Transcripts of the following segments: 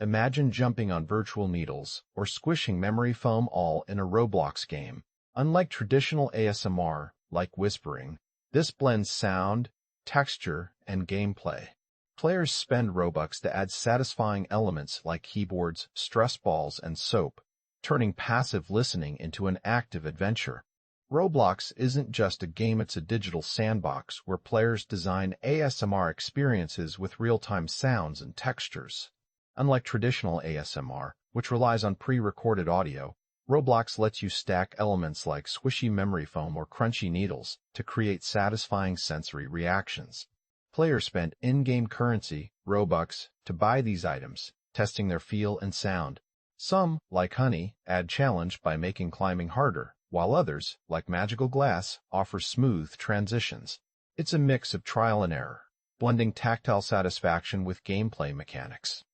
Imagine jumping on virtual needles or squishing memory foam all in a Roblox game. Unlike traditional ASMR, like whispering, this blends sound, texture, and gameplay. Players spend Robux to add satisfying elements like keyboards, stress balls, and soap, turning passive listening into an active adventure. Roblox isn't just a game, it's a digital sandbox where players design ASMR experiences with real-time sounds and textures. Unlike traditional ASMR, which relies on pre-recorded audio, Roblox lets you stack elements like squishy memory foam or crunchy needles to create satisfying sensory reactions. Players spend in-game currency, Robux, to buy these items, testing their feel and sound. Some, like honey, add challenge by making climbing harder, while others, like magical glass, offer smooth transitions. It's a mix of trial and error, blending tactile satisfaction with gameplay mechanics.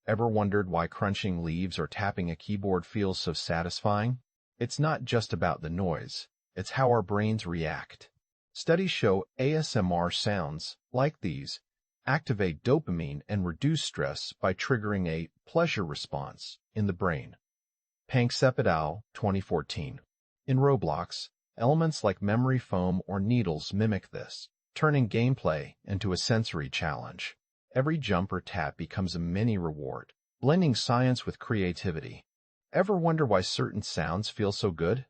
Ever wondered why crunching leaves or tapping a keyboard feels so satisfying? It's not just about the noise, it's how our brains react. Studies show ASMR sounds, like these, activate dopamine and reduce stress by triggering a pleasure response in the brain. Panksepp et al., 2014. In Roblox, elements like memory foam or needles mimic this, turning gameplay into a sensory challenge. Every jump or tap becomes a mini reward, blending science with creativity. Ever wonder why certain sounds feel so good?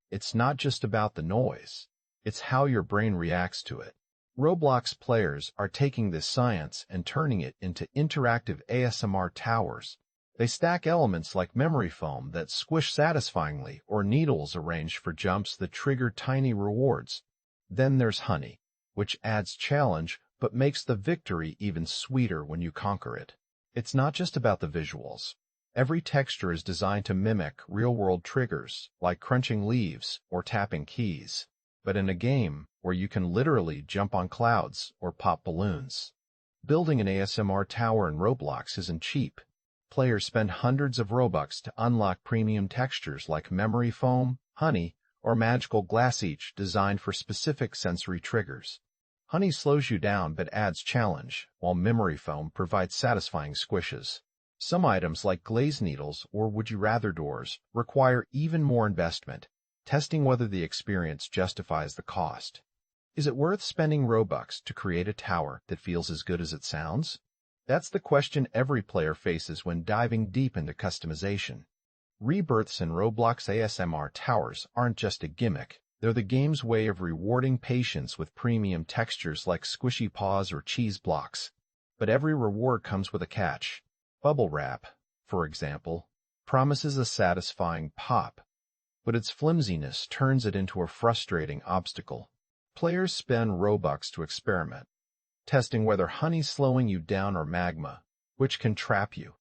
It's not just about the noise, it's how your brain reacts to it. Roblox players are taking this science and turning it into interactive ASMR towers. They stack elements like memory foam that squish satisfyingly or needles arranged for jumps that trigger tiny rewards. Then there's honey, which adds challenge but makes the victory even sweeter when you conquer it. It's not just about the visuals. Every texture is designed to mimic real-world triggers, like crunching leaves or tapping keys, but in a game where you can literally jump on clouds or pop balloons. Building an ASMR tower in Roblox isn't cheap. Players spend hundreds of Robux to unlock premium textures like memory foam, honey, or magical glass, each designed for specific sensory triggers. Honey slows you down but adds challenge, while memory foam provides satisfying squishes. Some items like glaze needles or would-you-rather doors require even more investment, testing whether the experience justifies the cost. Is it worth spending Robux to create a tower that feels as good as it sounds? That's the question every player faces when diving deep into customization. Rebirths and Roblox ASMR towers aren't just a gimmick. They're the game's way of rewarding patience with premium textures like squishy paws or cheese blocks. But every reward comes with a catch. Bubble wrap, for example, promises a satisfying pop, but its flimsiness turns it into a frustrating obstacle. Players spend Robux to experiment, testing whether honey's slowing you down or magma, which can trap you,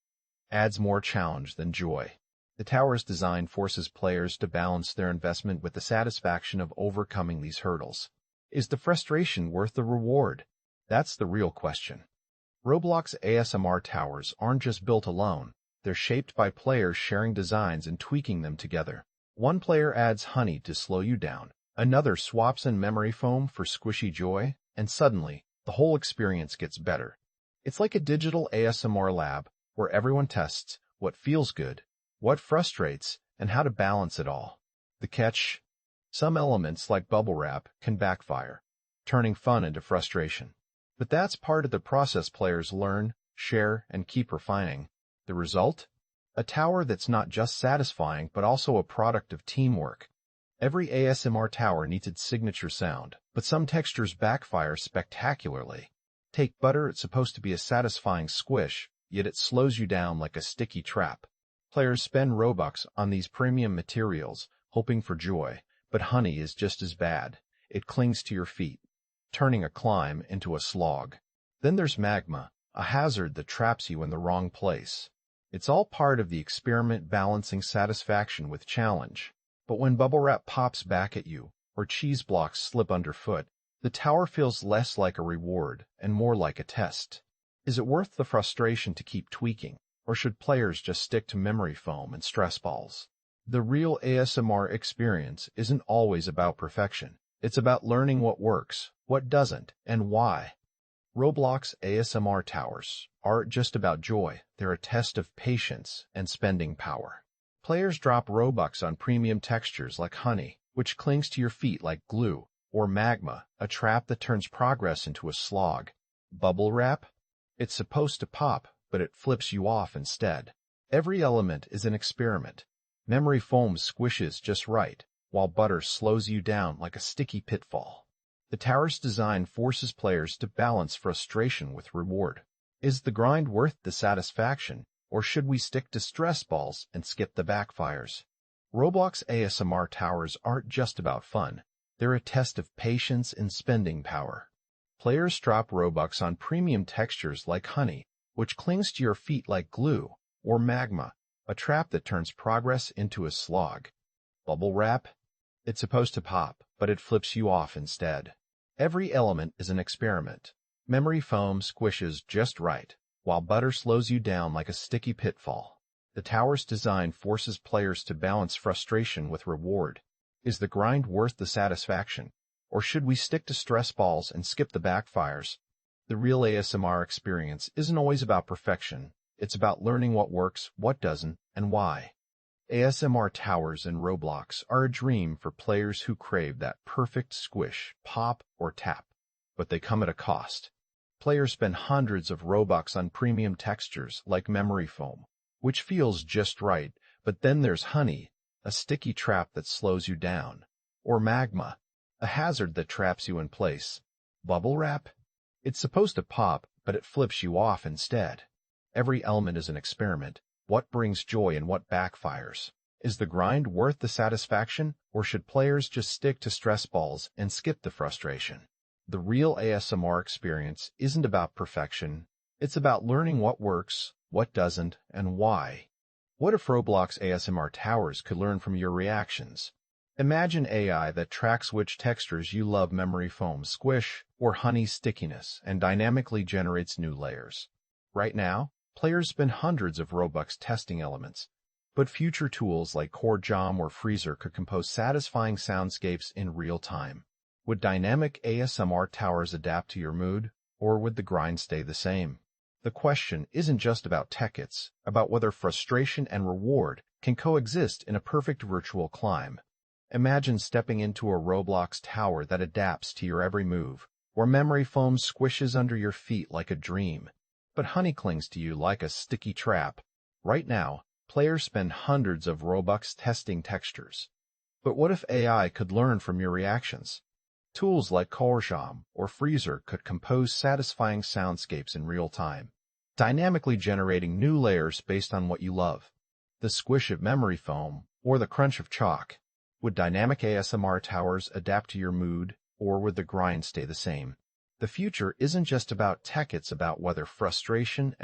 adds more challenge than joy. The tower's design forces players to balance their investment with the satisfaction of overcoming these hurdles. Is the frustration worth the reward? That's the real question. Roblox ASMR towers aren't just built alone, they're shaped by players sharing designs and tweaking them together. One player adds honey to slow you down, another swaps in memory foam for squishy joy, and suddenly, the whole experience gets better. It's like a digital ASMR lab where everyone tests what feels good, what frustrates, and how to balance it all. The catch? Some elements like bubble wrap can backfire, turning fun into frustration. But that's part of the process. Players learn, share, and keep refining. The result? A tower that's not just satisfying but also a product of teamwork. Every ASMR tower needs its signature sound, but some textures backfire spectacularly. Take butter, it's supposed to be a satisfying squish, yet it slows you down like a sticky trap. Players spend Robux on these premium materials, hoping for joy, but honey is just as bad. It clings to your feet, turning a climb into a slog. Then there's magma, a hazard that traps you in the wrong place. It's all part of the experiment, balancing satisfaction with challenge. But when bubble wrap pops back at you, or cheese blocks slip underfoot, the tower feels less like a reward and more like a test. Is it worth the frustration to keep tweaking, or should players just stick to memory foam and stress balls? The real ASMR experience isn't always about perfection. It's about learning what works, what doesn't, and why. Roblox ASMR towers aren't just about joy, they're a test of patience and spending power. Players drop Robux on premium textures like honey, which clings to your feet like glue, or magma, a trap that turns progress into a slog. Bubble wrap? It's supposed to pop, but it flips you off instead. Every element is an experiment. Memory foam squishes just right, while butter slows you down like a sticky pitfall. The tower's design forces players to balance frustration with reward. Is the grind worth the satisfaction, or should we stick to stress balls and skip the backfires? Roblox ASMR towers aren't just about fun. They're a test of patience and spending power. Players drop Robux on premium textures like honey, which clings to your feet like glue, or magma, a trap that turns progress into a slog. Bubble wrap? It's supposed to pop, but it flips you off instead. Every element is an experiment. Memory foam squishes just right, while butter slows you down like a sticky pitfall. The tower's design forces players to balance frustration with reward. Is the grind worth the satisfaction, or should we stick to stress balls and skip the backfires? The real ASMR experience isn't always about perfection. It's about learning what works, what doesn't, and why. ASMR towers in Roblox are a dream for players who crave that perfect squish, pop, or tap, but they come at a cost. Players spend hundreds of Robux on premium textures like memory foam, which feels just right, but then there's honey, a sticky trap that slows you down, or magma, a hazard that traps you in place. Bubble wrap? It's supposed to pop, but it flips you off instead. Every element is an experiment. What brings joy and what backfires? Is the grind worth the satisfaction, or should players just stick to stress balls and skip the frustration? The real ASMR experience isn't about perfection. It's about learning what works, what doesn't, and why. What if Roblox ASMR towers could learn from your reactions? Imagine AI that tracks which textures you love, memory foam squish or honey stickiness, and dynamically generates new layers. Right now, players spend hundreds of Robux testing elements, but future tools like Core Jam or Freezer could compose satisfying soundscapes in real time. Would dynamic ASMR towers adapt to your mood, or would the grind stay the same? The question isn't just about tech, it's about whether frustration and reward can coexist in a perfect virtual climb. Imagine stepping into a Roblox tower that adapts to your every move, where memory foam squishes under your feet like a dream, but honey clings to you like a sticky trap. Right now, players spend hundreds of Robux testing textures. But what if AI could learn from your reactions? Tools like Core Jam or Freezer could compose satisfying soundscapes in real time, dynamically generating new layers based on what you love. The squish of memory foam or the crunch of chalk. Would dynamic ASMR towers adapt to your mood, or would the grind stay the same? The future isn't just about tech, it's about whether frustration and